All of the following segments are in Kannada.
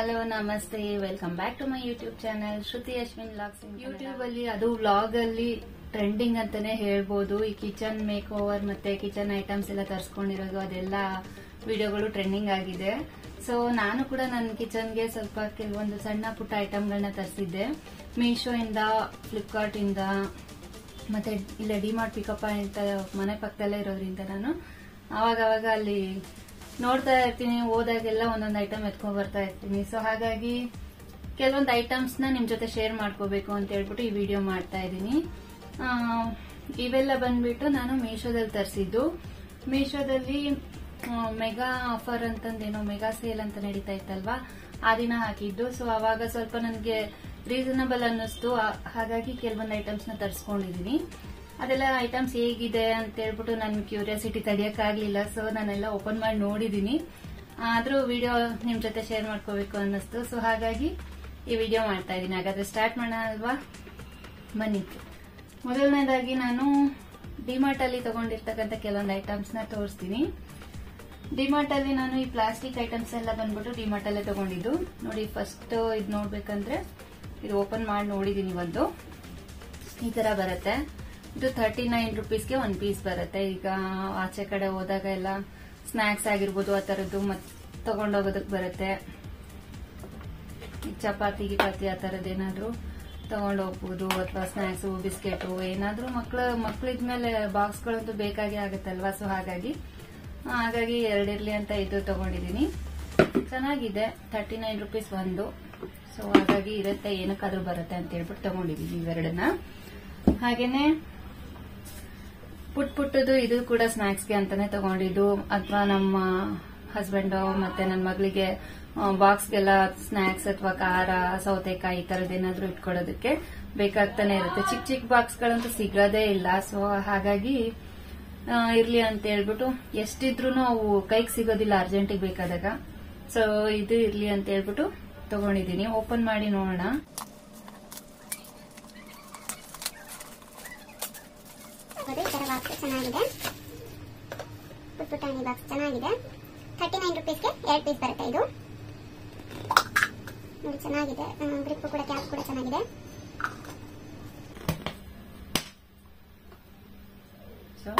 ಹಲೋ ನಮಸ್ತೆ, welcome back to my YouTube channel Shruti Ashwin vlogs. YouTube ಅಲ್ಲಿ ಅದು ವ್ಲಾಗ್ ಅಲ್ಲಿ ಟ್ರೆಂಡಿಂಗ್ ಅಂತಾನೆ ಹೇಳ್ಬೋದು. ಈ ಕಿಚನ್ ಮೇಕ್ ಓವರ್ ಮತ್ತೆ ಕಿಚನ್ ಐಟಮ್ಸ್ ಎಲ್ಲ ತರಿಸ್ಕೊಂಡಿರೋದು ಅದೆಲ್ಲ ವಿಡಿಯೋಗಳು ಟ್ರೆಂಡಿಂಗ್ ಆಗಿದೆ. ಸೊ ನಾನು ಕೂಡ ನನ್ನ ಕಿಚನ್ಗೆ ಸ್ವಲ್ಪ ಕೆಲವೊಂದು ಸಣ್ಣ ಪುಟ್ಟ ಐಟಮ್ಗಳನ್ನ ತರಿಸಿದ್ದೆ ಮೀಶೋ ಇಂದ, ಫ್ಲಿಪ್ಕಾರ್ಟ್ ಇಂದ, ಮತ್ತೆ ಇಲ್ಲ ಡಿಮಾರ್ಟ್ ಪಿಕಪ್ ಅಂತ ಮನೆ ಪಕ್ಕದಲ್ಲೇ ಇರೋದ್ರಿಂದ ನಾನು ಅವಾಗ ಅಲ್ಲಿ ನೋಡ್ತಾ ಇರ್ತೀನಿ. ಹೋದಾಗೆಲ್ಲ ಒಂದೊಂದು ಐಟಮ್ ಎತ್ಕೊಂಡ್ ಬರ್ತಾ ಇರ್ತೀನಿ. ಸೊ ಹಾಗಾಗಿ ಕೆಲವೊಂದು ಐಟಮ್ಸ್ ನ ನಿಮ್ ಜೊತೆ ಶೇರ್ ಮಾಡ್ಕೋಬೇಕು ಅಂತ ಹೇಳ್ಬಿಟ್ಟು ಈ ವಿಡಿಯೋ ಮಾಡ್ತಾ ಇದ್ದೀನಿ. ಇವೆಲ್ಲ ಬಂದ್ಬಿಟ್ಟು ನಾನು ಮೀಶೋದಲ್ಲಿ ತರಿಸಿದ್ದು. ಮೀಶೋದಲ್ಲಿ ಮೆಗಾ ಆಫರ್ ಅಂತಂದೇನೋ ಮೆಗಾ ಸೇಲ್ ಅಂತ ನಡೀತಾ ಇತ್ತಲ್ವಾ, ಆ ದಿನ ಹಾಕಿದ್ದು. ಸೊ ಅವಾಗ ಸ್ವಲ್ಪ ನನಗೆ ರೀಸನಬಲ್ ಅನ್ನಿಸ್ತು, ಹಾಗಾಗಿ ಕೆಲವೊಂದು ಐಟಮ್ಸ್ ನ ತರಿಸ್ಕೊಂಡಿದೀನಿ. ಅದೆಲ್ಲ ಐಟಮ್ಸ್ ಹೇಗಿದೆ ಅಂತ ಹೇಳ್ಬಿಟ್ಟು ನನ್ನ ಕ್ಯೂರಿಯಾಸಿಟಿ ತಡಿಯಕ್ಕಾಗ್ಲಿಲ್ಲ. ಸೊ ನಾನೆಲ್ಲ ಓಪನ್ ಮಾಡಿ ನೋಡಿದೀನಿ, ಆದ್ರೂ ವಿಡಿಯೋ ನಿಮ್ ಜೊತೆ ಶೇರ್ ಮಾಡ್ಕೋಬೇಕು ಅನ್ನಿಸ್ತು. ಸೊ ಹಾಗಾಗಿ ಈ ವಿಡಿಯೋ ಮಾಡ್ತಾ ಇದ್ದೀನಿ. ಹಾಗಾದ್ರೆ ಸ್ಟಾರ್ಟ್ ಮಾಡೋಣ ಅಲ್ವಾ, ಬನ್ನಿ. ಮೊದಲನೇದಾಗಿ ನಾನು ಡಿಮಾರ್ಟ್ ಅಲ್ಲಿ ತಗೊಂಡಿರ್ತಕ್ಕಂಥ ಕೆಲವೊಂದು ಐಟಮ್ಸ್ ನ ತೋರಿಸ್ತೀನಿ. ಡಿಮಾರ್ಟ್ ಅಲ್ಲಿ ನಾನು ಈ ಪ್ಲಾಸ್ಟಿಕ್ ಐಟಮ್ಸ್ ಎಲ್ಲ ಬಂದ್ಬಿಟ್ಟು ಡಿಮಾರ್ಟ್ ಅಲ್ಲೇ ತಗೊಂಡಿದ್ದು. ನೋಡಿ, ಫಸ್ಟ್ ಇದು ನೋಡ್ಬೇಕಂದ್ರೆ ಇದು ಓಪನ್ ಮಾಡಿ ನೋಡಿದೀನಿ. ಒಂದು ಈ ತರ ಬರುತ್ತೆ. ಇದು 39 ರೂಪೀಸ್ಗೆ ಒಂದು ಪೀಸ್ ಬರುತ್ತೆ. ಈಗ ಆಚೆ ಕಡೆ ಹೋದಾಗ ಎಲ್ಲ ಸ್ನಾಕ್ಸ್ ಆಗಿರ್ಬೋದು ಆ ತರದ್ದು ತಗೊಂಡೋಗೋದಕ್ಕೆ ಬರುತ್ತೆ. ಚಪಾತಿ ಗಿಪಾತಿ ಆ ತರದ್ ಏನಾದ್ರು ತಗೊಂಡೋಗ್ಬೋದು, ಅಥವಾ ಸ್ನಾಕ್ಸ್ ಬಿಸ್ಕೆಟ್ ಏನಾದ್ರು ಮಕ್ಳಿದ್ಮೇಲೆ ಬಾಕ್ಸ್ಗಳಂತೂ ಬೇಕಾಗಿ ಆಗುತ್ತಲ್ವಾ. ಸೊ ಹಾಗಾಗಿ ಎರಡಿರ್ಲಿ ಅಂತ ಇದು ತಗೊಂಡಿದೀನಿ. ಚೆನ್ನಾಗಿದೆ, 39 ರೂಪೀಸ್ ಒಂದು. ಸೊ ಹಾಗಾಗಿ ಇರುತ್ತೆ, ಏನಕ್ಕಾದ್ರೂ ಬರುತ್ತೆ ಅಂತ ಹೇಳ್ಬಿಟ್ಟು ತಗೊಂಡಿದೀನಿ ಇವೆರಡನ್ನ. ಹಾಗೇನೆ ಪುಟ್ಟದು ಇದು ಕೂಡ ಸ್ನಾಕ್ಸ್ಗೆ ಅಂತಾನೆ ತಗೊಂಡಿದ್ದು, ಅಥವಾ ನಮ್ಮ ಹಸ್ಬೆಂಡ್ ಮತ್ತೆ ನನ್ನ ಮಗಳಿಗೆ ಬಾಕ್ಸ್ಗೆಲ್ಲ ಸ್ನಾಕ್ಸ್ ಅಥವಾ ಖಾರ, ಸೌತೆಕಾಯಿ ಈ ತರದೇನಾದ್ರೂ ಇಟ್ಕೊಳ್ಳೋದಕ್ಕೆ ಬೇಕಾಗ್ತಾನೆ ಇರುತ್ತೆ. ಚಿಕ್ಕ ಬಾಕ್ಸ್ಗಳಂತೂ ಸಿಗೋದೇ ಇಲ್ಲ. ಸೊ ಹಾಗಾಗಿ ಇರ್ಲಿ ಅಂತ ಹೇಳ್ಬಿಟ್ಟು ಎಷ್ಟಿದ್ರು ಅವು ಕೈಗೆ ಸಿಗೋದಿಲ್ಲ ಅರ್ಜೆಂಟಿಗೆ ಬೇಕಾದಾಗ. ಸೊ ಇದು ಇರ್ಲಿ ಅಂತ ಹೇಳ್ಬಿಟ್ಟು ತಗೊಂಡಿದೀನಿ. ಓಪನ್ ಮಾಡಿ ನೋಡೋಣ. ಚೆನ್ನಾಗಿದೆ, ಪುಟಾಣಿ ಬಾಕ್ಸ್ ಚೆನ್ನಾಗಿದೆ. 39 ರೂಪೀಸ್ಗೆ 2 ಪೀಸ್ ಬರುತ್ತೆ. ಇದು ನೋಡಿ ಚೆನ್ನಾಗಿದೆ, ಗ್ರಿಪ್ ಕೂಡ, ಕ್ಯಾಪ್ ಕೂಡ ಚೆನ್ನಾಗಿದೆ. ಸೊ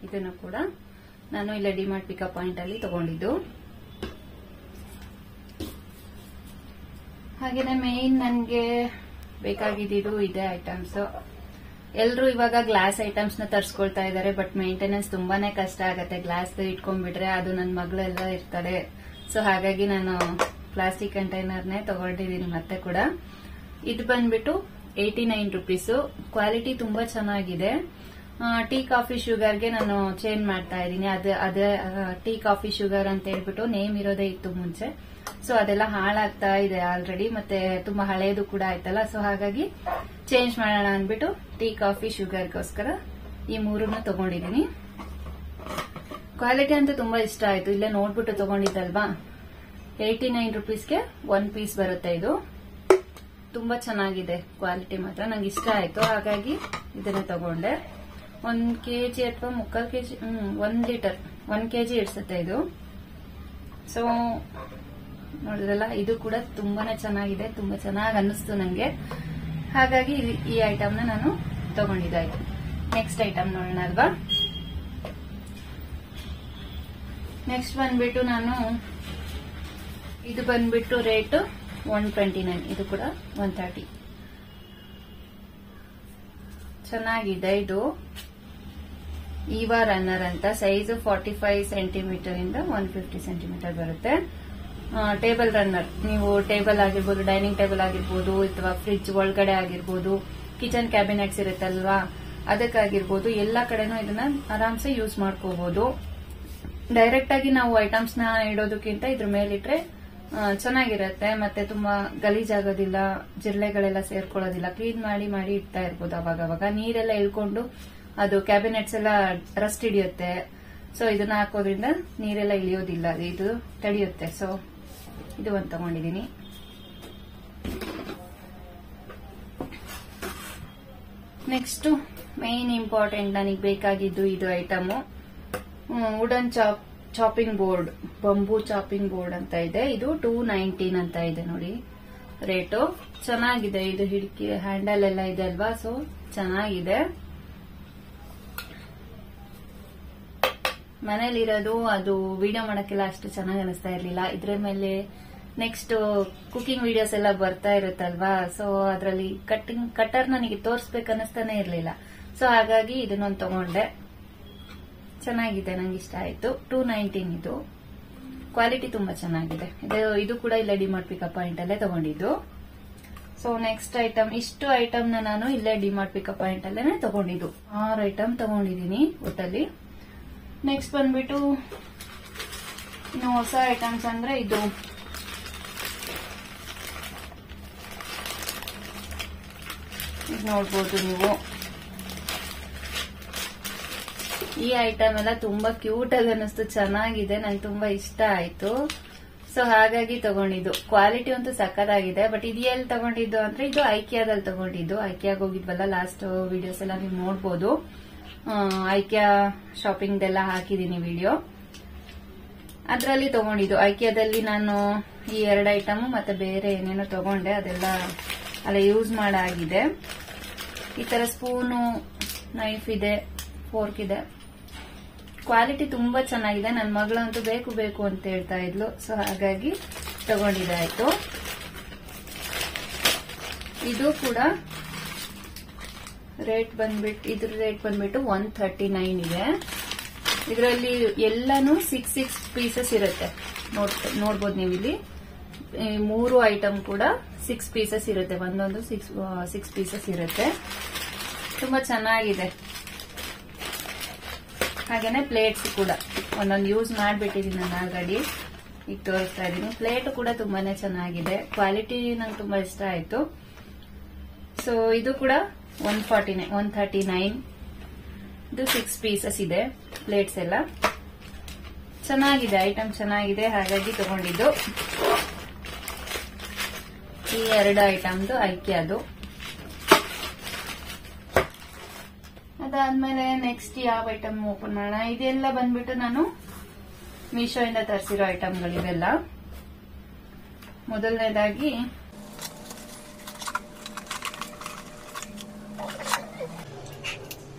ಇದನ್ನು ಕೂಡ ನಾನು ಇಲ್ಲ ಡಿಮಾರ್ಟ್ ಪಿಕಪ್ ಪಾಯಿಂಟ್ ಅಲ್ಲಿ ತಗೊಂಡಿದ್ದು. ಹಾಗೇನೆ ಮೇನ್ ನನ್ಗೆ ಬೇಕಾಗಿದ್ದು ಇದೆ ಐಟಮ್ಸ್. ಎಲ್ರು ಇವಾಗ ಗ್ಲಾಸ್ ಐಟಮ್ಸ್ ನ ತರ್ಸ್ಕೊಳ್ತಾ ಇದಾರೆ, ಬಟ್ ಮೇಂಟೆನೆನ್ಸ್ ತುಂಬಾನೇ ಕಷ್ಟ ಆಗತ್ತೆ. ಗ್ಲಾಸ್ ಇಟ್ಕೊಂಡ್ಬಿಟ್ರೆ ಅದು ನನ್ನ ಮಗಳೆಲ್ಲ ಇರ್ತಾರೆ. ಸೊ ಹಾಗಾಗಿ ನಾನು ಪ್ಲಾಸ್ಟಿಕ್ ಕಂಟೈನರ್ನೇ ತಗೊಂಡಿದ್ದೀನಿ ಮತ್ತೆ ಕೂಡ. ಇದು ಬಂದ್ಬಿಟ್ಟು 89 ರೂಪೀಸ್. ಕ್ವಾಲಿಟಿ ತುಂಬಾ ಚೆನ್ನಾಗಿದೆ. ಟೀ ಕಾಫಿ ಶುಗರ್ಗೆ ನಾನು ಚೇಂಜ್ ಮಾಡ್ತಾ ಇದ್ದೀನಿ. ಅದೇ ಟೀ ಕಾಫಿ ಶುಗರ್ ಅಂತ ಹೇಳ್ಬಿಟ್ಟು ನೇಮ್ ಇರೋದೇ ಇತ್ತು ಮುಂಚೆ. ಸೊ ಅದೆಲ್ಲ ಹಾಳಾಗ್ತಾ ಇದೆ ಆಲ್ರೆಡಿ, ಮತ್ತೆ ತುಂಬಾ ಹಳೇದು ಕೂಡ ಆಯ್ತಲ್ಲ. ಸೊ ಹಾಗಾಗಿ ಚೇಂಜ್ ಮಾಡೋಣ ಅಂದ್ಬಿಟ್ಟು ಟೀ ಕಾಫಿ ಶುಗರ್ಗೋಸ್ಕರ ಈ ಮೂರನ್ನು ತಗೊಂಡಿದ್ದೀನಿ. ಕ್ವಾಲಿಟಿ ಅಂತೂ ತುಂಬಾ ಇಷ್ಟ ಆಯ್ತು. ಇಲ್ಲೇ ನೋಡ್ಬಿಟ್ಟು ತಗೊಂಡಿದ್ದಲ್ವಾ. 89 ರೂಪೀಸ್ಗೆ 1 ಪೀಸ್ ಬರುತ್ತೆ. ಇದು ತುಂಬಾ ಚೆನ್ನಾಗಿದೆ, ಕ್ವಾಲಿಟಿ ಮಾತ್ರ ನಂಗೆ ಇಷ್ಟ ಆಯ್ತು. ಹಾಗಾಗಿ ಇದನ್ನ ತಗೊಂಡೆ. 1 kg ಅಥವಾ 3/4 kg, 1 ಲೀಟರ್ 1 kg ಇಡ್ಸುತ್ತೆ ಇದು. ಸೊ ನೋಡಿದ್ರಲ್ಲ, ಇದು ಕೂಡ ತುಂಬಾನೇ ಚೆನ್ನಾಗಿದೆ, ತುಂಬಾ ಚೆನ್ನಾಗಿ ಅನ್ನಿಸ್ತು ನಂಗೆ. ಹಾಗಾಗಿ ಈ ಐಟಮ್ ನ ನಾನು ತಗೊಂಡಿದ್ದಾಯ್ತು. ನೆಕ್ಸ್ಟ್ ಐಟಮ್ ನೋಡೋಣ ಅಲ್ವಾ. ನೆಕ್ಸ್ಟ್ ಬಂದ್ಬಿಟ್ಟು ನಾನು ಇದು ಬಂದ್ಬಿಟ್ಟು ರೇಟ್ 129, ಇದು ಕೂಡ 130. ಚೆನ್ನಾಗಿದೆ. ಇದು ಈವಾ ರನ್ನರ್ ಅಂತ, ಸೈಜ್ 45 ಸೆಂಟಿಮೀಟರ್ ಇಂದ 150 ಸೆಂಟಿಮೀಟರ್ ಬರುತ್ತೆ. ಟೇಬಲ್ ರನ್ನರ್, ನೀವು ಟೇಬಲ್ ಆಗಿರ್ಬೋದು, ಡೈನಿಂಗ್ ಟೇಬಲ್ ಆಗಿರ್ಬೋದು, ಅಥವಾ ಫ್ರಿಡ್ಜ್ ಒಳಗಡೆ ಆಗಿರ್ಬೋದು, ಕಿಚನ್ ಕ್ಯಾಬಿನೆಟ್ಸ್ ಇರುತ್ತಲ್ವಾ ಅದಕ್ಕಾಗಿರ್ಬೋದು, ಎಲ್ಲಾ ಕಡೆನೂ ಇದನ್ನ ಆರಾಮ್ಸೆ ಯೂಸ್ ಮಾಡ್ಕೋಬಹುದು. ಡೈರೆಕ್ಟ್ ಆಗಿ ನಾವು ಐಟಮ್ಸ್ ನ ಇಡೋದಕ್ಕಿಂತ ಇದ್ರ ಮೇಲಿಟ್ರೆ ಚೆನ್ನಾಗಿರುತ್ತೆ, ಮತ್ತೆ ತುಂಬಾ ಗಲೀಜಾಗೋದಿಲ್ಲ, ಜಿರಳೆಗಳೆಲ್ಲ ಸೇರ್ಕೊಳ್ಳೋದಿಲ್ಲ. ಕ್ಲೀನ್ ಮಾಡಿ ಇಡ್ತಾ ಇರ್ಬೋದು. ಅವಾಗ ನೀರೆಲ್ಲ ಇಳ್ಕೊಂಡು ಅದು ಕ್ಯಾಬಿನೆಟ್ಸ್ ಎಲ್ಲ ರಸ್ಟ್ ಹಿಡಿಯುತ್ತೆ. ಸೊ ಇದನ್ನ ಹಾಕೋದ್ರಿಂದ ನೀರೆಲ್ಲ ಇಳಿಯೋದಿಲ್ಲ, ಇದು ತಡೆಯುತ್ತೆ. ಸೊ ಇದು ಒಂದು ತಗೊಂಡಿದ್ದೀನಿ. ನೆಕ್ಸ್ಟ್ ಮೇನ್ ಇಂಪಾರ್ಟೆಂಟ್ ನನಗೆ ಬೇಕಾಗಿದ್ದು ಇದು item, wooden chopping board, bamboo chopping board ಅಂತ ಇದೆ. ಇದು 219 ಅಂತ ಇದೆ ನೋಡಿ ರೇಟು. ಚೆನ್ನಾಗಿದೆ ಇದು. ಹಿಡ್ಕಿ ಹ್ಯಾಂಡಲ್ ಎಲ್ಲ ಇದೆ ಅಲ್ವಾ, ಸೊ ಚೆನ್ನಾಗಿದೆ. ಮನೇಲಿರೋದು ಅದು ವಿಡಿಯೋ ಮಾಡಕ್ಕೆಲ್ಲ ಅಷ್ಟು ಚೆನ್ನಾಗಿ ಅನಿಸ್ತಾ ಇರ್ಲಿಲ್ಲ. ಇದ್ರ ಮೇಲೆ ನೆಕ್ಸ್ಟ್ ಕುಕಿಂಗ್ ವಿಡಿಯೋಸ್ ಎಲ್ಲ ಬರ್ತಾ ಇರುತ್ತಲ್ವಾ, ಸೊ ಅದರಲ್ಲಿ ಕಟ್ಟರ್ ನನಗೆ ತೋರಿಸ್ಬೇಕು ಅನ್ನಿಸ್ತಾನೆ ಇರ್ಲಿಲ್ಲ. ಸೊ ಹಾಗಾಗಿ ಇದನ್ನೊಂದು ತಗೊಂಡೆ. ಚೆನ್ನಾಗಿದೆ, ನಂಗೆ ಇಷ್ಟ ಆಯ್ತು. 219 ಇದು. ಕ್ವಾಲಿಟಿ ತುಂಬಾ ಚೆನ್ನಾಗಿದೆ. ಇದು ಕೂಡ ಇಲ್ಲೇ ಡಿಮಾರ್ಟ್ ಪಿಕಪ್ ಪಾಯಿಂಟ್ ಅಲ್ಲೇ ತಗೊಂಡಿದ್ದು. ಸೊ ನೆಕ್ಸ್ಟ್ ಐಟಮ್, ಇಷ್ಟು ಐಟಮ್ ನಾನು ಇಲ್ಲೇ ಡಿಮಾರ್ಟ್ ಪಿಕಪ್ ಪಾಯಿಂಟ್ ಅಲ್ಲೇನೆ ತಗೊಂಡಿದ್ದು. 6 ಐಟಮ್ ತಗೊಂಡಿದ್ದೀನಿ ಒಟ್ಟಲ್ಲಿ. ನೆಕ್ಸ್ಟ್ ಬಂದ್ಬಿಟ್ಟು ಇನ್ನು ಹೊಸ ಐಟಮ್ಸ್ ಅಂದ್ರೆ ಇದು ನೋಡ್ಬೋದು ನೀವು. ಈ ಐಟಮ್ ಎಲ್ಲ ತುಂಬಾ ಕ್ಯೂಟ್ ಆಗಿ ಅನಿಸ್ತು, ಚೆನ್ನಾಗಿದೆ, ನಂಗೆ ತುಂಬಾ ಇಷ್ಟ ಆಯ್ತು. ಸೊ ಹಾಗಾಗಿ ತಗೊಂಡಿದ್ದು. ಕ್ವಾಲಿಟಿ ಅಂತೂ ಸಕ್ಕತ್ತಾಗಿದೆ. ಬಟ್ ಇದು ಎಲ್ಲಿ ತಗೊಂಡಿದ್ದು ಅಂದ್ರೆ ಇದು ಐಕಿಯಾದಲ್ಲಿ ತಗೊಂಡಿದ್ದು. ಐಕಿಯಾಗ ಹೋಗಿದ್ವಲ್ಲ ಲಾಸ್ಟ್ ವಿಡಿಯೋಸ್ ಎಲ್ಲ ನೀವು ನೋಡ್ಬೋದು. ಐಕಿಯಾ ಶಾಪಿಂಗ್ ಎಲ್ಲ ಹಾಕಿದೀನಿ ವಿಡಿಯೋ, ಅದ್ರಲ್ಲಿ ತಗೊಂಡಿದ್ದು. ಐಕಿಯಾದಲ್ಲಿ ನಾನು ಈ 2 ಐಟಮ್ ಮತ್ತೆ ಬೇರೆ ಏನೇನೋ ತಗೊಂಡೆ, ಅದೆಲ್ಲ ಅಲ್ಲ ಯೂಸ್ ಮಾಡಾಗಿದೆ. ಈ ತರ ಸ್ಪೂನು, ನೈಫ್ ಇದೆ, ಫೋರ್ಕ್ ಇದೆ. ಕ್ವಾಲಿಟಿ ತುಂಬಾ ಚೆನ್ನಾಗಿದೆ. ನನ್ನ ಮಗಳಂತೂ ಬೇಕು ಬೇಕು ಅಂತ ಹೇಳ್ತಾ ಇದ್ಲು, ಸೊ ಹಾಗಾಗಿ ತಗೊಂಡಿದ್ದಾಯ್ತು. ಇದು ಕೂಡ ರೇಟ್ ಬಂದ್ಬಿಟ್ಟು, ಇದ್ರ ರೇಟ್ ಬಂದ್ಬಿಟ್ಟು 139 ಇದೆ. ಇದರಲ್ಲಿ ಎಲ್ಲಾನು 6 ಪೀಸಸ್ ಇರುತ್ತೆ. ನೋಡ್ಬೋದು ನೀವು ಇಲ್ಲಿ 3 ಐಟಮ್ ಕೂಡ 6 ಪೀಸಸ್ ಇರುತ್ತೆ. ಒಂದೊಂದು 6 ಪೀಸಸ್ ಇರುತ್ತೆ. ತುಂಬಾ ಚೆನ್ನಾಗಿದೆ. ಹಾಗೇನೆ ಪ್ಲೇಟ್ಸ್ ಕೂಡ ಒಂದೊಂದು ಯೂಸ್ ಮಾಡಿಬಿಟ್ಟಿದ್ದೀನಿ ನಾನು ಆಲ್ರೆಡಿ, ಈಗ ತೋರಿಸ್ತಾ ಇದ್ದೀನಿ. ಪ್ಲೇಟ್ ಕೂಡ ತುಂಬಾನೇ ಚೆನ್ನಾಗಿದೆ. ಕ್ವಾಲಿಟಿ ನಂಗೆ ತುಂಬಾ ಇಷ್ಟ ಆಯ್ತು. ಸೊ ಇದು ಕೂಡ 139. ಇದು 6 ಪೀಸಸ್ ಇದೆ ಪ್ಲೇಟ್ಸ್ ಎಲ್ಲ. ಚೆನ್ನಾಗಿದೆ, ಐಟಮ್ ಚೆನ್ನಾಗಿದೆ, ಹಾಗಾಗಿ ತಗೊಂಡಿದ್ದು. ಈ 2 ಐಟಮ್ದು ಐಕಿಯಾದು. ಅದಾದ್ಮೇಲೆ ನೆಕ್ಸ್ಟ್ ಯಾವ ಐಟಮ್ ಓಪನ್ ಮಾಡೋಣ. ಇದೆಲ್ಲ ಬಂದ್ಬಿಟ್ಟು ನಾನು ಮೀಶೋ ಇಂದ ತರಿಸಿರೋ ಐಟಮ್ಗಳಿವೆಲ್ಲ. ಮೊದಲನೇದಾಗಿ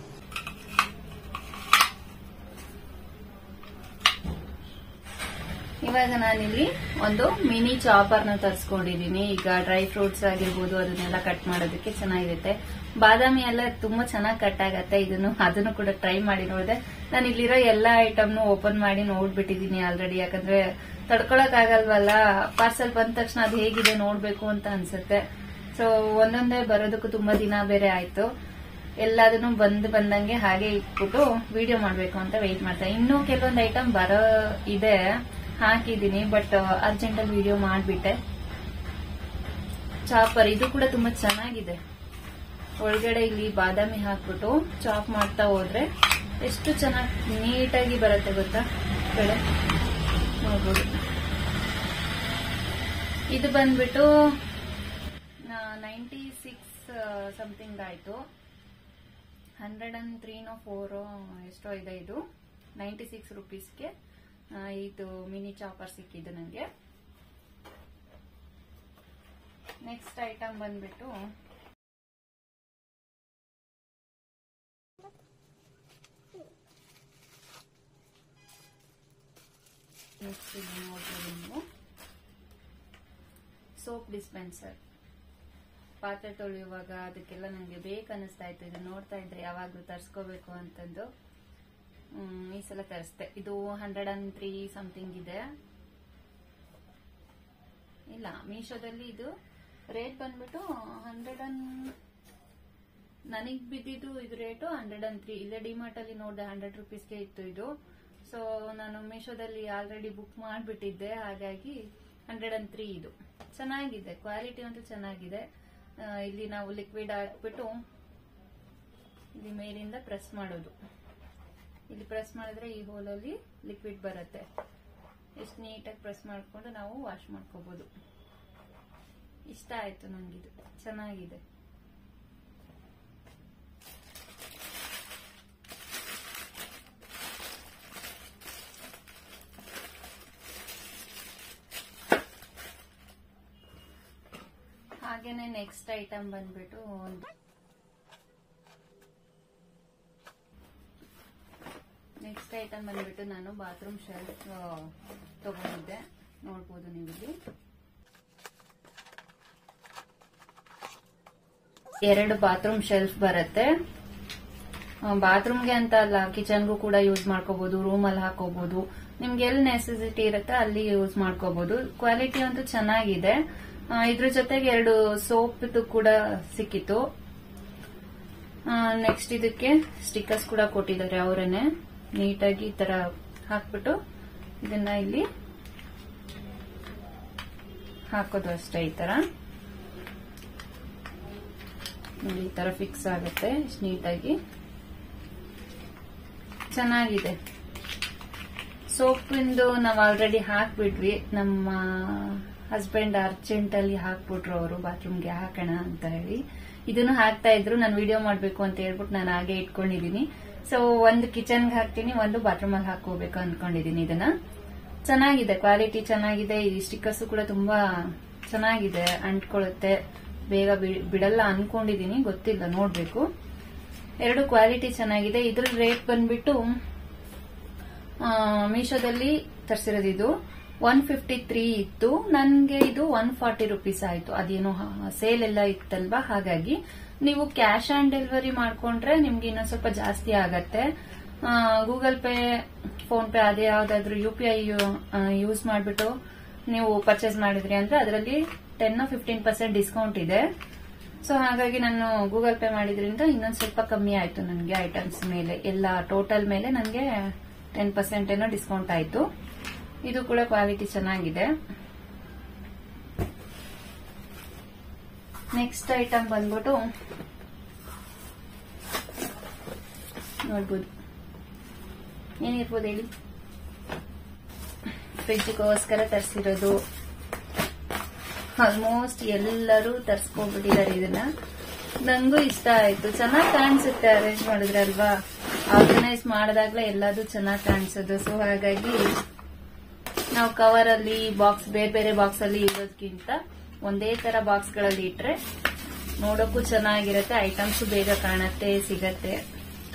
ಇವಾಗ ನಾನಿಲ್ಲಿ ಒಂದು ಮಿನಿ ಚಾಪರ್ನ ತರಿಸ್ಕೊಂಡಿದೀನಿ. ಈಗ ಡ್ರೈ ಫ್ರೂಟ್ಸ್ ಆಗಿರ್ಬೋದು ಅದನ್ನೆಲ್ಲ ಕಟ್ ಮಾಡೋದಕ್ಕೆ ಚೆನ್ನಾಗಿರುತ್ತೆ. ಬಾದಾಮಿ ಎಲ್ಲ ತುಂಬಾ ಚೆನ್ನಾಗಿ ಕಟ್ ಆಗತ್ತೆ. ಅದನ್ನು ಕೂಡ ಟ್ರೈ ಮಾಡಿ ನೋಡಿದೆ. ನಾನು ಇಲ್ಲಿರೋ ಎಲ್ಲಾ ಐಟಮ್ನು ಓಪನ್ ಮಾಡಿ ನೋಡ್ಬಿಟ್ಟಿದೀನಿ ಆಲ್ರೆಡಿ. ಯಾಕಂದ್ರೆ ತಡ್ಕೊಳಕ್ ಆಗಲ್ವಲ್ಲ, ಪಾರ್ಸಲ್ ಬಂದ ತಕ್ಷಣ ಅದು ಹೇಗಿದೆ ನೋಡ್ಬೇಕು ಅಂತ ಅನ್ಸುತ್ತೆ. ಸೊ ಒಂದೊಂದೇ ಬರೋದಕ್ಕೂ ತುಂಬಾ ದಿನ ಬೇರೆ ಆಯ್ತು. ಎಲ್ಲದನ್ನು ಬಂದಂಗೆ ಹಾಗೆ ಇಟ್ಬಿಟ್ಟು ವಿಡಿಯೋ ಮಾಡ್ಬೇಕು ಅಂತ ವೆಯ್ಟ್ ಮಾಡ್ತಾ. ಇನ್ನೂ ಕೆಲವೊಂದು ಐಟಮ್ ಬರೋ ಇದೆ, ಹಾಕಿದೀನಿ, ಬಟ್ ಅರ್ಜೆಂಟಲ್ಲಿ ವಿಡಿಯೋ ಮಾಡ್ಬಿಟ್ಟೆ. ಚಾಪರ್ ಇದು ಕೂಡ ತುಂಬಾ ಚೆನ್ನಾಗಿದೆ. ಒಳಗಡೆ ಇಲ್ಲಿ ಬಾದಾಮಿ ಹಾಕ್ಬಿಟ್ಟು ಚಾಪ್ ಮಾಡ್ತಾ ಹೋದ್ರೆ ಎಷ್ಟು ಚೆನ್ನಾಗಿ ನೀಟಾಗಿ ಬರುತ್ತೆ ಗೊತ್ತಾ. ಕಡೆ ನೋಡ್ಬೋದು. ಇದು ಬಂದ್ಬಿಟ್ಟು 96 ಸಮಥಿಂಗ್ ಆಯ್ತು. 103 4 ಎಷ್ಟೋ ಇದೆ. ಇದು 96 ರೂಪೀಸ್ಗೆ ಇದು ಮಿನಿ ಚಾಪರ್ ಸಿಕ್ಕಿದ್ದು ನನಗೆ. ನೆಕ್ಸ್ಟ್ ಐಟಮ್ ಬಂದ್ಬಿಟ್ಟು ಸೋಪ್ ಡಿಸ್ಪೆನ್ಸರ್. ಪಾತ್ರೆ ತೊಳೆಯುವಾಗ ಅದಕ್ಕೆಲ್ಲ ನನಗೆ ಬೇಕನ್ನಿಸ್ತಾ ಇತ್ತು. ಇದು ನೋಡ್ತಾ ಇದ್ರೆ ಯಾವಾಗ್ಲೂ ತರ್ಸ್ಕೋಬೇಕು ಅಂತಂದು ಈ ಸಲ ತರಿಸ್ದೆ. ಇದು 103 ಸಮಥಿಂಗ್ ಇದೆ. ಇಲ್ಲ, ಮೀಶೋದಲ್ಲಿ ಇದು ರೇಟ್ ಬಂದ್ಬಿಟ್ಟು 100 ನನಗ್ ಬಿದ್ದಿದ್ದು ಇದು ರೇಟು 103. ಇಲ್ಲೇ ಡಿಮಾರ್ಟ್ ಅಲ್ಲಿ ನೋಡಿದೆ 100 ರೂಪೀಸ್ಗೆ ಇತ್ತು ಇದು. ಸೊ ನಾನು ಮೀಶೋದಲ್ಲಿ ಆಲ್ರೆಡಿ ಬುಕ್ ಮಾಡಿಬಿಟ್ಟಿದ್ದೆ, ಹಾಗಾಗಿ 103 ಇದು. ಚೆನ್ನಾಗಿದೆ, ಕ್ವಾಲಿಟಿ ಅಂತೂ ಚೆನ್ನಾಗಿದೆ. ಇಲ್ಲಿ ನಾವು ಲಿಕ್ವಿಡ್ ಹಾಕ್ಬಿಟ್ಟು ಇಲ್ಲಿ ಮೇಲಿಂದ ಪ್ರೆಸ್ ಮಾಡೋದು. ಇಲ್ಲಿ ಪ್ರೆಸ್ ಮಾಡಿದ್ರೆ ಈ ಹೋಲಲ್ಲಿ ಲಿಕ್ವಿಡ್ ಬರುತ್ತೆ. ಎಷ್ಟು ನೀಟಾಗಿ ಪ್ರೆಸ್ ಮಾಡ್ಕೊಂಡು ನಾವು ವಾಶ್ ಮಾಡ್ಕೋಬಹುದು. ಇಷ್ಟ ಆಯ್ತು ನಂಗಿದು, ಚೆನ್ನಾಗಿದೆ. ಹಾಗೇನೆ ನೆಕ್ಸ್ಟ್ ಐಟಮ್ ಬಂದ್ಬಿಟ್ಟು ನಾನು ಬಾತ್ರೂಮ್ ಶೆಲ್ಫ್ ತಗೊಂಡಿದ್ದೆ. ನೋಡ್ಬೋದು ನೀವು ಇಲ್ಲಿ 2 ಬಾತ್ರೂಮ್ ಶೆಲ್ಫ್ ಬರುತ್ತೆ. ಬಾತ್ರೂಮ್ಗೆ ಅಂತ ಅಲ್ಲ, ಕಿಚನ್ಗೂ ಕೂಡ ಯೂಸ್ ಮಾಡ್ಕೋಬಹುದು, ರೂಮ್ ಅಲ್ಲಿ ಹಾಕೋಬಹುದು. ನಿಮ್ಗೆ ಎಲ್ಲಿ ನೆಸೆಸಿಟಿ ಇರುತ್ತೆ ಅಲ್ಲಿ ಯೂಸ್ ಮಾಡ್ಕೋಬಹುದು. ಕ್ವಾಲಿಟಿ ಅಂತೂ ಚೆನ್ನಾಗಿದೆ. ಇದ್ರ ಜೊತೆಗೆ 2 ಸೋಪ್ ಕೂಡ ಸಿಕ್ಕಿತ್ತು. ನೆಕ್ಸ್ಟ್ ಇದಕ್ಕೆ ಸ್ಟಿಕರ್ಸ್ ಕೂಡ ಕೊಟ್ಟಿದ್ದಾರೆ ಅವರೇನೆ. ನೀಟಾಗಿ ಈ ತರ ಹಾಕ್ಬಿಟ್ಟು ಇದನ್ನ ಇಲ್ಲಿ ಹಾಕೋದು ಅಷ್ಟೇ. ಈ ತರ ನೋಡಿ, ಈ ತರ ಫಿಕ್ಸ್ ಆಗುತ್ತೆ ನೀಟಾಗಿ. ಚೆನ್ನಾಗಿದೆ. ಸೋಪಿಂದು ನಾವು ಆಲ್ರೆಡಿ ಹಾಕ್ಬಿಟ್ವಿ. ನಮ್ಮ ಹಸ್ಬೆಂಡ್ ಅರ್ಜೆಂಟ್ ಅಲ್ಲಿ ಹಾಕ್ಬಿಟ್ರು, ಅವರು ಬಾತ್ರೂಮ್ಗೆ ಹಾಕೋಣ ಅಂತ ಹೇಳಿ. ಇದನ್ನು ಹಾಕ್ತಾ ಇದ್ರು. ನಾನು ವಿಡಿಯೋ ಮಾಡ್ಬೇಕು ಅಂತ ಹೇಳ್ಬಿಟ್ಟು ನಾನು ಹಾಗೆ ಇಟ್ಕೊಂಡಿದೀನಿ. ಸೊ ಒಂದು ಕಿಚನ್ಗೆ ಹಾಕ್ತೀನಿ, ಒಂದು ಬಾತ್ರೂಮ್ ಅಲ್ಲಿ ಹಾಕೋಬೇಕು ಅನ್ಕೊಂಡಿದೀನಿ. ಇದನ್ನ ಚೆನ್ನಾಗಿದೆ, ಕ್ವಾಲಿಟಿ ಚೆನ್ನಾಗಿದೆ. ಈ ಸ್ಟಿಕ್ಕರ್ಸ್ ಕೂಡ ತುಂಬಾ ಚೆನ್ನಾಗಿದೆ, ಅಂಟ್ಕೊಳ್ಳುತ್ತೆ, ಬೇಗ ಬಿಡಲ್ಲ ಅನ್ಕೊಂಡಿದೀನಿ, ಗೊತ್ತಿಲ್ಲ, ನೋಡ್ಬೇಕು. 2 ಕ್ವಾಲಿಟಿ ಚೆನ್ನಾಗಿದೆ. ಇದ್ರ ರೇಟ್ ಬಂದ್ಬಿಟ್ಟು ಮೀಶೋದಲ್ಲಿ ತರಿಸಿರೋದು ಇದು 153 ಇತ್ತು. ನನ್ಗೆ ಇದು 140 ರೂಪೀಸ್ ಆಯ್ತು. ಅದೇನೋ ಸೇಲ್ ಎಲ್ಲ ಇತ್ತಲ್ವಾ, ಹಾಗಾಗಿ ನೀವು ಕ್ಯಾಶ್ ಆನ್ ಡೆಲಿವರಿ ಮಾಡ್ಕೊಂಡ್ರೆ ನಿಮ್ಗೆ ಇನ್ನೊಂದ್ ಸ್ವಲ್ಪ ಜಾಸ್ತಿ ಆಗತ್ತೆ. ಗೂಗಲ್ ಪೇ, ಫೋನ್ ಪೇ, ಅದೇ ಯಾವ್ದಾದ್ರು UPI ಯೂಸ್ ಮಾಡ್ಬಿಟ್ಟು ನೀವು ಪರ್ಚೇಸ್ ಮಾಡಿದ್ರಿ ಅಂದ್ರೆ ಅದರಲ್ಲಿ 10-15% ಡಿಸ್ಕೌಂಟ್ ಇದೆ. ಸೊ ಹಾಗಾಗಿ ನಾನು ಗೂಗಲ್ ಪೇ ಮಾಡಿದ್ರಿಂದ ಇನ್ನೊಂದ್ ಸ್ವಲ್ಪ ಕಮ್ಮಿ ಆಯ್ತು ನನಗೆ. ಐಟಮ್ಸ್ ಮೇಲೆ ಎಲ್ಲ ಟೋಟಲ್ ಮೇಲೆ ನನಗೆ 10% ಏನೋ ಡಿಸ್ಕೌಂಟ್ ಆಯ್ತು. ಇದು ಕೂಡ ಕ್ವಾಲಿಟಿ ಚೆನ್ನಾಗಿದೆ. ನೆಕ್ಸ್ಟ್ ಐಟಮ್ ಬಂದ್ಬಿಟ್ಟು ನೋಡ್ಬೋದು, ಏನಿರ್ಬೋದು ಹೇಳಿ. ಫ್ರಿಡ್ಜ್ಗೋಸ್ಕರ ತರಿಸಿರೋದು. ಆಲ್ಮೋಸ್ಟ್ ಎಲ್ಲರೂ ತರ್ಸ್ಕೊಂಡ್ಬಿಟ್ಟಿದ್ದಾರೆ ಇದನ್ನ. ನಂಗೂ ಇಷ್ಟ ಆಯ್ತು, ಚೆನ್ನಾಗಿ ಕಾಣಿಸುತ್ತೆ. ಅರೇಂಜ್ ಮಾಡಿದ್ರೆ ಅಲ್ವಾ, ಆರ್ಗನೈಸ್ ಮಾಡಿದಾಗ್ಲೇ ಎಲ್ಲದೂ ಚೆನ್ನಾಗಿ ಕಾಣಿಸೋದು. ಸೊ ಹಾಗಾಗಿ ನಾವು ಕವರ್ ಅಲ್ಲಿ ಬಾಕ್ಸ್, ಬೇರೆ ಬೇರೆ ಬಾಕ್ಸ್ ಅಲ್ಲಿ ಇರೋದಕ್ಕಿಂತ ಒಂದೇ ತರ ಬಾಕ್ಸ್ ಗಳಲ್ಲಿ ಇಟ್ರೆ ನೋಡೋಕ್ಕೂ ಚೆನ್ನಾಗಿರುತ್ತೆ. ಐಟಮ್ಸ್ ಬೇಗ ಕಾಣತ್ತೆ, ಸಿಗತ್ತೆ.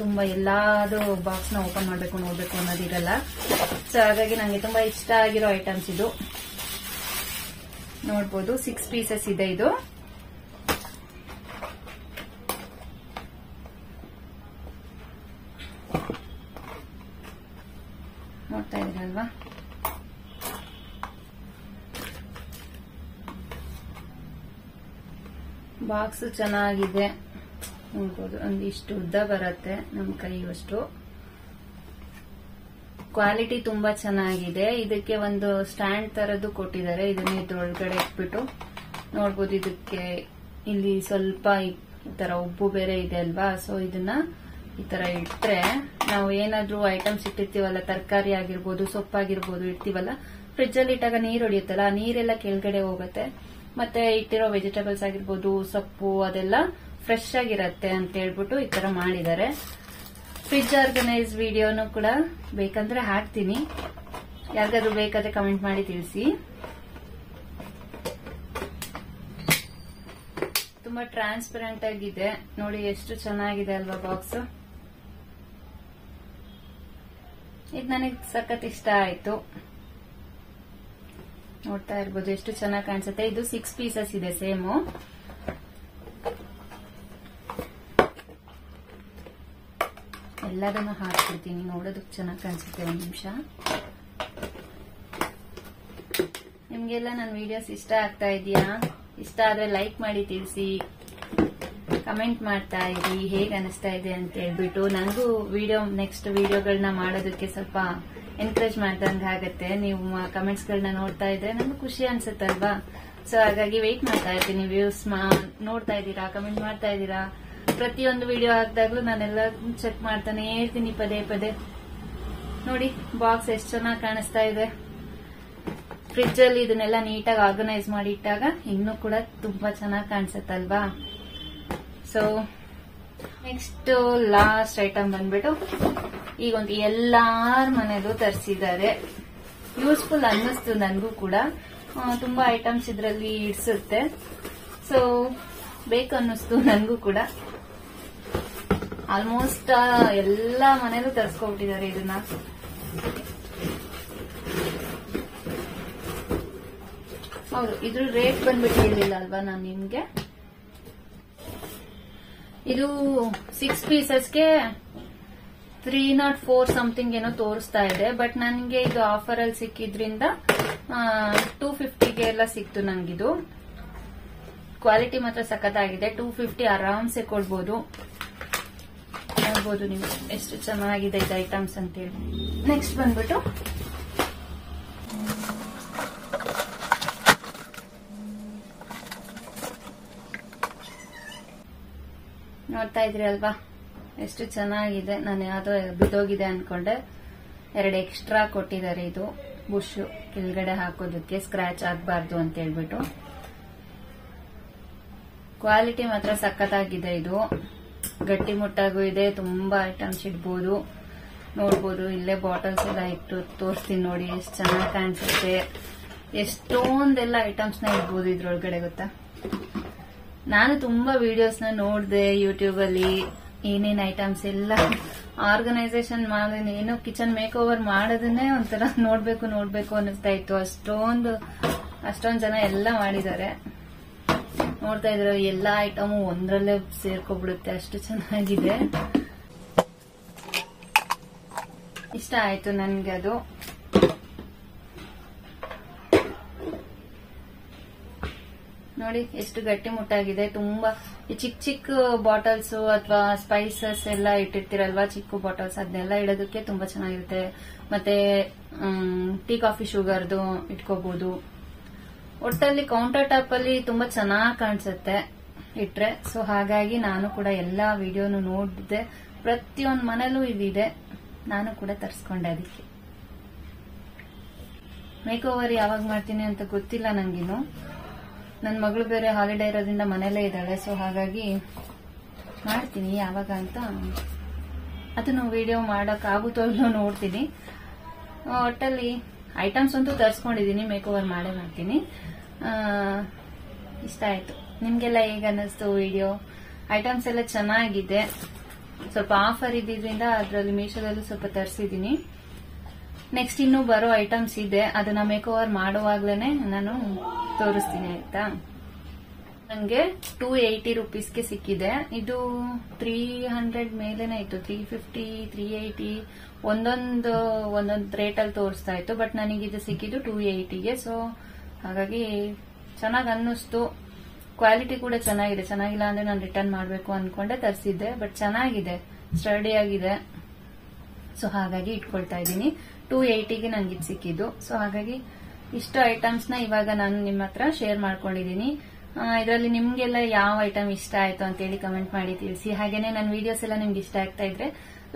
ತುಂಬಾ ಎಲ್ಲಾದು ಬಾಕ್ಸ್ ನ ಓಪನ್ ಮಾಡ್ಬೇಕು, ನೋಡ್ಬೇಕು ಅನ್ನೋದಿರಲ್ಲ. ಸೊ ಹಾಗಾಗಿ ನಂಗೆ ತುಂಬಾ ಇಷ್ಟ ಆಗಿರೋ ಐಟಮ್ಸ್ ಇದು. ನೋಡ್ಬೋದು 6 ಪೀಸಸ್ ಇದೆ ಇದು. ನೋಡ್ತಾ ಇದ್ರಲ್ವಾ, ಬಾಕ್ಸ್ ಚೆನ್ನಾಗಿದೆ. ನೋಡ್ಬೋದು, ಒಂದಿಷ್ಟು ಉದ್ದ ಬರುತ್ತೆ, ನಮ್ಮ ಕೈಯಷ್ಟು. ಕ್ವಾಲಿಟಿ ತುಂಬಾ ಚೆನ್ನಾಗಿದೆ. ಇದಕ್ಕೆ ಒಂದು ಸ್ಟ್ಯಾಂಡ್ ತರದ್ದು ಕೊಟ್ಟಿದ್ದಾರೆ. ಇದನ್ನ ಇದ್ರೊಳಗಡೆ ಇಟ್ಬಿಟ್ಟು ನೋಡ್ಬೋದು. ಇದಕ್ಕೆ ಇಲ್ಲಿ ಸ್ವಲ್ಪ ಈ ತರ ಉಬ್ಬು ಬೇರೆ ಇದೆ ಅಲ್ವಾ. ಸೊ ಇದನ್ನ ಈ ತರ ಇಟ್ರೆ ನಾವು ಏನಾದ್ರೂ ಐಟಮ್ಸ್ ಇಟ್ಟಿರ್ತೀವಲ್ಲ, ತರಕಾರಿ ಆಗಿರ್ಬೋದು, ಸೊಪ್ಪಾಗಿರ್ಬೋದು ಇಡ್ತೀವಲ್ಲ, ಫ್ರಿಡ್ಜ್ ಅಲ್ಲಿ ಇಟ್ಟಾಗ ನೀರು ಹೊಡಿಯುತ್ತಲ್ಲ, ಆ ನೀರೆಲ್ಲ ಕೆಳಗಡೆ ಹೋಗುತ್ತೆ. ಮತ್ತೆ ಇಟ್ಟಿರೋ ವೆಜಿಟೇಬಲ್ಸ್ ಆಗಿರ್ಬೋದು, ಸೊಪ್ಪು, ಅದೆಲ್ಲ ಫ್ರೆಶ್ ಆಗಿರತ್ತೆ ಅಂತ ಹೇಳ್ಬಿಟ್ಟು ಈ ತರ ಮಾಡಿದ್ದಾರೆ. ಫ್ರಿಡ್ಜ್ ಆರ್ಗನೈಸ್ ವಿಡಿಯೋನು ಕೂಡ ಬೇಕಂದ್ರೆ ಹಾಕ್ತೀನಿ. ಯಾರಿಗಾದ್ರೂ ಬೇಕಾದ್ರೆ ಕಮೆಂಟ್ ಮಾಡಿ ತಿಳಿಸಿ. ತುಂಬಾ ಟ್ರಾನ್ಸ್ಪರೆಂಟ್ ಆಗಿದೆ. ನೋಡಿ ಎಷ್ಟು ಚೆನ್ನಾಗಿದೆ ಅಲ್ವಾ ಬಾಕ್ಸ್. ಇದು ನನಗೆ ಸಖತ್ ಇಷ್ಟ ಆಯ್ತು. ನೋಡ್ತಾ ಇರ್ಬೋದು ಎಷ್ಟು ಚೆನ್ನಾಗಿ ಕಾಣಿಸುತ್ತೆ. ಇದು 6 ಪೀಸಸ್ ಇದೆ ಸೇಮು. ಎಲ್ಲದನ್ನು ಹಾಕ್ಬಿಡ್ತೀನಿ, ನೋಡೋದಕ್ಕೆ ಚೆನ್ನಾಗಿ ಕಾಣಿಸುತ್ತೆ. ಒಂದು ನಿಮಿಷ. ನಿಮ್ಗೆಲ್ಲ ನನ್ನ ವಿಡಿಯೋಸ್ ಇಷ್ಟ ಆಗ್ತಾ ಇದೆಯಾ? ಇಷ್ಟ ಆದ್ರೆ ಲೈಕ್ ಮಾಡಿ ತಿಳಿಸಿ, ಕಮೆಂಟ್ ಮಾಡ್ತಾ ಇರಿ ಹೇಗೆ ಅನಿಸ್ತಾ ಇದೆ ಅಂತ ಹೇಳ್ಬಿಟ್ಟು. ನನಗೂ ನೆಕ್ಸ್ಟ್ ವಿಡಿಯೋಗಳನ್ನ ಮಾಡೋದಕ್ಕೆ ಸ್ವಲ್ಪ ಎನ್ಕರೇಜ್ ಮಾಡ್ದಂಗೆ ಆಗತ್ತೆ. ನೀವು ಕಮೆಂಟ್ಸ್ ಗಳನ್ನ ನೋಡ್ತಾ ಇದ್ರೆ ನನಗೂ ಖುಷಿ ಅನ್ಸುತ್ತಲ್ವಾ. ಸೊ ಹಾಗಾಗಿ ವೆಯ್ಟ್ ಮಾಡ್ತಾ ಇರ್ತೀನಿ. ವ್ಯೂಸ್ ನೋಡ್ತಾ ಇದ್ದೀರಾ, ಕಮೆಂಟ್ ಮಾಡ್ತಾ ಇದ್ದೀರಾ. ಪ್ರತಿಯೊಂದು ವಿಡಿಯೋ ಹಾಕಿದಾಗ್ಲೂ ನಾನೆಲ್ಲ ಚೆಕ್ ಮಾಡ್ತಾನೆ ಇರ್ತೀನಿ ಪದೇ ಪದೇ. ನೋಡಿ ಬಾಕ್ಸ್ ಎಷ್ಟು ಚೆನ್ನಾಗಿ ಕಾಣಿಸ್ತಾ ಇದೆ. ಫ್ರಿಡ್ಜ್ ಅಲ್ಲಿ ಇದನ್ನೆಲ್ಲ ನೀಟಾಗಿ ಆರ್ಗನೈಸ್ ಮಾಡಿ ಇಟ್ಟಾಗ ಇನ್ನೂ ಕೂಡ ತುಂಬಾ ಚೆನ್ನಾಗಿ ಕಾಣಿಸುತ್ತಲ್ವಾ. ಸೊ ನೆಕ್ಸ್ಟ್ ಲಾಸ್ಟ್ ಐಟಮ್ ಬಂದ್ಬಿಟ್ಟು ಈಗೊಂದು ಎಲ್ಲಾರ ಮನೆದು ತರಿಸಿದ್ದಾರೆ. ಯೂಸ್ಫುಲ್ ಅನ್ನಿಸ್ತು ನನಗೂ ಕೂಡ. ತುಂಬಾ ಐಟಮ್ಸ್ ಇದರಲ್ಲಿ ಇಡ್ಸುತ್ತೆ. ಸೊ ಬೇಕು ಅನ್ನಿಸ್ತು ನನಗೂ ಕೂಡ. ಆಲ್ಮೋಸ್ಟ್ ಎಲ್ಲಾ ಮನೇಲೂ ತರಿಸ್ಕೊಬಿಟ್ಟಿದ್ದಾರೆ ಇದನ್ನ. ಹೌದು, ಇದ್ರ ರೇಟ್ ಬಂದ್ಬಿಟ್ಟು ಹೇಳಿಲ್ಲ ಅಲ್ವಾ ನಾನು ನಿಮ್ಗೆ. ಇದು 6 ಪೀಸಸ್ಗೆ 304 ಸಮಥಿಂಗ್ ಏನೋ ತೋರಿಸ್ತಾ ಇದೆ. ಬಟ್ ನನಗೆ ಇದು ಆಫರ್ ಅಲ್ಲಿ ಸಿಕ್ಕಿದ್ರಿಂದ 250ಗೆ ಎಲ್ಲ ಸಿಕ್ತು ನಂಗಿದು. ಕ್ವಾಲಿಟಿ ಮಾತ್ರ ಸಖತ್ತಾಗಿದೆ. 250 ಆರಾಮ್ಸೆ ಕೊಡ್ಬೋದು. ನೋಡ್ಬೋದು ನೀವು ಎಷ್ಟು ಚೆನ್ನಾಗಿದೆ ಇದು ಐಟಮ್ಸ್ ಅಂತೇಳಿ. ನೆಕ್ಸ್ಟ್ ಬಂದ್ಬಿಟ್ಟು ನೋಡ್ತಾ ಇದ್ರಿ ಅಲ್ವಾ ಎಷ್ಟು ಚೆನ್ನಾಗಿದೆ. ನಾನು ಯಾವ್ದೋ ಬಿದ್ದೋಗಿದೆ ಅನ್ಕೊಂಡೆ. 2 ಎಕ್ಸ್ಟ್ರಾ ಕೊಟ್ಟಿದ್ದಾರೆ. ಇದು ಬುಷ್ ಕೆಳಗಡೆ ಹಾಕೋದಕ್ಕೆ ಸ್ಕ್ರಾಚ್ ಆಗಬಾರ್ದು ಅಂತ ಹೇಳ್ಬಿಟ್ಟು. ಕ್ವಾಲಿಟಿ ಮಾತ್ರ ಸಖತ್ತಾಗಿದೆ. ಇದು ಗಟ್ಟಿ ಮುಟ್ಟಾಗೂ ಇದೆ. ತುಂಬಾ ಐಟಮ್ಸ್ ಇಡ್ಬೋದು. ನೋಡ್ಬೋದು, ಇಲ್ಲೇ ಬಾಟಲ್ಸ್ ಎಲ್ಲ ಇಟ್ಟು ತೋರಿಸ್ತೀನಿ ನೋಡಿ ಎಷ್ಟು ಚೆನ್ನಾಗಿ ಕಾಣಿಸುತ್ತೆ. ಎಷ್ಟೊಂದೆಲ್ಲ ಐಟಮ್ಸ್ ನ ಇಡ್ಬೋದು ಇದ್ರೊಳಗಡೆ, ಗೊತ್ತಾ. ನಾನು ತುಂಬಾ ವಿಡಿಯೋಸ್ ನ ನೋಡಿದೆ ಯೂಟ್ಯೂಬ್ ಅಲ್ಲಿ. ಏನೇನ್ ಐಟಮ್ಸ್ ಎಲ್ಲ ಆರ್ಗನೈಸೇಷನ್ ಮಾಡಿದೀನಿ. ಏನೋ ಕಿಚನ್ ಮೇಕ್ ಓವರ್ ಮಾಡೋದನ್ನೇ ಒಂಥರ ನೋಡ್ಬೇಕು ಅನ್ನಿಸ್ತಾ ಇತ್ತು. ಅಷ್ಟೊಂದ್ ಜನ ಎಲ್ಲ ಮಾಡಿದ್ದಾರೆ. ನೋಡ್ತಾ ಇದ್ರೆ ಎಲ್ಲಾ ಐಟಮು ಒಂದ್ರಲ್ಲೇ ಸೇರ್ಕೊಬಿಡುತ್ತೆ. ಅಷ್ಟು ಚೆನ್ನಾಗಿದೆ. ಇಷ್ಟ ಆಯ್ತು ನನ್ಗೆ ಅದು. ನೋಡಿ ಎಷ್ಟು ಗಟ್ಟಿ ಮುಟ್ಟಾಗಿದೆ. ತುಂಬಾ ಚಿಕ್ಕ ಚಿಕ್ಕ ಬಾಟಲ್ಸ್ ಅಥವಾ ಸ್ಪೈಸಸ್ ಎಲ್ಲ ಇಟ್ಟಿರ್ತೀರಲ್ವಾ, ಚಿಕ್ಕ ಬಾಟಲ್ಸ್, ಅದನ್ನೆಲ್ಲ ಇಡೋದಕ್ಕೆ ತುಂಬಾ ಚೆನ್ನಾಗಿರುತ್ತೆ. ಮತ್ತೆ ಟೀ ಕಾಫಿ ಶುಗರ್ದು ಇಟ್ಕೋಬಹುದು. ಒಟ್ಟಲ್ಲಿ ಕೌಂಟರ್ ಟಾಪ್ ಅಲ್ಲಿ ತುಂಬಾ ಚೆನ್ನಾಗಿ ಕಾಣಿಸುತ್ತೆ ಇಟ್ರೆ. ಸೊ ಹಾಗಾಗಿ ನಾನು ಕೂಡ ಎಲ್ಲಾ ವಿಡಿಯೋನು ನೋಡಿದೆ. ಪ್ರತಿಯೊಂದು ಮನೇಲೂ ಇದಿದೆ. ನಾನು ಕೂಡ ತರಿಸ್ಕೊಂಡೆ. ಅದಕ್ಕೆ ಮೇಕ್ ಓವರ್ ಯಾವಾಗ ಮಾಡ್ತೀನಿ ಅಂತ ಗೊತ್ತಿಲ್ಲ ನಂಗಿನ್ನು. ನನ್ನ ಮಗಳು ಬೇರೆ ಹಾಲಿಡೇ ಇರೋದ್ರಿಂದ ಮನೇಲೇ ಇದ್ದಾಳೆ. ಸೊ ಹಾಗಾಗಿ ಮಾಡ್ತೀನಿ ಯಾವಾಗ ಅಂತ. ಅದನ್ನು ವಿಡಿಯೋ ಮಾಡಕ್ ಆಗುತ್ತೋ ಇಲ್ಲೋ ನೋಡ್ತೀನಿ. ಒಟ್ಟಲ್ಲಿ ಐಟಮ್ಸ್ ಅಂತೂ ತರಿಸ್ಕೊಂಡಿದೀನಿ. ಮೇಕ್ ಓವರ್ ಮಾಡೇ ಮಾಡ್ತೀನಿ. ಇಷ್ಟ ಆಯ್ತು. ನಿಮ್ಗೆಲ್ಲ ಹೇಗ ಅನ್ನಿಸ್ತು ವಿಡಿಯೋ? ಐಟಮ್ಸ್ ಎಲ್ಲ ಚೆನ್ನಾಗಿದೆ. ಸ್ವಲ್ಪ ಆಫರ್ ಇದ್ದಿದ್ರಿಂದ ಅದರಲ್ಲಿ ಮೀಶೋದಲ್ಲೂ ಸ್ವಲ್ಪ ತರಿಸಿದೀನಿ. ನೆಕ್ಸ್ಟ್ ಇನ್ನೂ ಬರೋ ಐಟಮ್ಸ್ ಇದೆ. ಅದನ್ನ ಮೇಕ್ ಓವರ್ ಮಾಡುವಾಗ್ಲೇನೆ ನಾನು ತೋರಿಸ್ತೀನಿ, ಆಯ್ತಾ. ನಂಗೆ 280 ರೂಪೀಸ್ಗೆ ಸಿಕ್ಕಿದೆ. ಇದು 300 ಮೇಲೆನೆ ಇತ್ತು. 350, 380 ಒಂದೊಂದು ರೇಟ್ ಅಲ್ಲಿ ತೋರಿಸ್ತಾ ಇತ್ತು. ಬಟ್ ನನಗಿದು ಸಿಕ್ಕಿದ್ದು 280ಗೆ. ಸೊ ಹಾಗಾಗಿ ಚೆನ್ನಾಗಿ ಅನ್ನಿಸ್ತು. ಕ್ವಾಲಿಟಿ ಕೂಡ ಚೆನ್ನಾಗಿದೆ. ಚೆನ್ನಾಗಿಲ್ಲ ಅಂದ್ರೆ ನಾನು ರಿಟರ್ನ್ ಮಾಡಬೇಕು ಅನ್ಕೊಂಡೆ ತರಿಸಿದ್ದೆ. ಬಟ್ ಚೆನ್ನಾಗಿದೆ, ಸ್ಟರ್ಡಿ ಆಗಿದೆ. ಸೊ ಹಾಗಾಗಿ ಇಟ್ಕೊಳ್ತಾ ಇದ್ದೀನಿ. 280ಗೆ ನಂಗೆ ಇದು ಸಿಕ್ಕಿದ್ದು. ಸೊ ಹಾಗಾಗಿ ಇಷ್ಟು ಐಟಮ್ಸ್ ನ ಇವಾಗ ನಾನು ನಿಮ್ಮ ಹತ್ರ ಶೇರ್ ಮಾಡ್ಕೊಂಡಿದೀನಿ. ಇದರಲ್ಲಿ ನಿಮ್ಗೆಲ್ಲ ಯಾವ ಐಟಮ್ ಇಷ್ಟ ಆಯ್ತು ಅಂತೇಳಿ ಕಮೆಂಟ್ ಮಾಡಿ ತಿಳಿಸಿ. ಹಾಗೇನೆ ನನ್ನ ವಿಡಿಯೋಸ್ ಎಲ್ಲ ನಿಮ್ಗೆ ಇಷ್ಟ ಆಗ್ತಾ ಇದ್ರೆ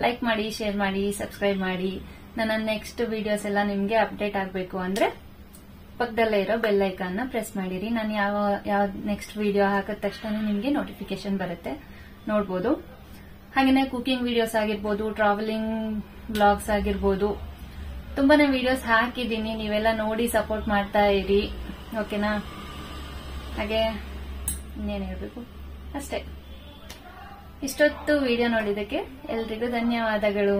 ಲೈಕ್ ಮಾಡಿ, ಶೇರ್ ಮಾಡಿ, ಸಬ್ಸ್ಕ್ರೈಬ್ ಮಾಡಿ. ನನ್ನ ನೆಕ್ಸ್ಟ್ ವಿಡಿಯೋಸ್ ಎಲ್ಲ ನಿಮ್ಗೆ ಅಪ್ಡೇಟ್ ಆಗಬೇಕು ಅಂದ್ರೆ ಪಕ್ಕದಲ್ಲೇ ಇರೋ ಬೆಲ್ ಐಕಾನ್ ನ ಪ್ರೆಸ್ ಮಾಡಿರಿ. ನಾನು ಯಾವ ನೆಕ್ಸ್ಟ್ ವಿಡಿಯೋ ಹಾಕಿದ ತಕ್ಷಣ ನಿಮ್ಗೆ ನೋಟಿಫಿಕೇಶನ್ ಬರುತ್ತೆ, ನೋಡ್ಬೋದು. ಹಾಗೇನೆ ಕುಕಿಂಗ್ ವಿಡಿಯೋಸ್ ಆಗಿರ್ಬೋದು, ಟ್ರಾವೆಲಿಂಗ್ ಬ್ಲಾಗ್ಸ್ ಆಗಿರ್ಬೋದು, ತುಂಬಾನೇ ವಿಡಿಯೋಸ್ ಹಾಕಿದ್ದೀನಿ. ನೀವೆಲ್ಲ ನೋಡಿ ಸಪೋರ್ಟ್ ಮಾಡ್ತಾ ಇರಿ, ಓಕೆನಾ. ಹಾಗೆ ಇನ್ನೇನು ಹೇಳ್ಬೇಕು, ಅಷ್ಟೇ. ಇಷ್ಟೊತ್ತು ವಿಡಿಯೋ ನೋಡಿದ್ದಕ್ಕೆ ಎಲ್ರಿಗೂ ಧನ್ಯವಾದಗಳು.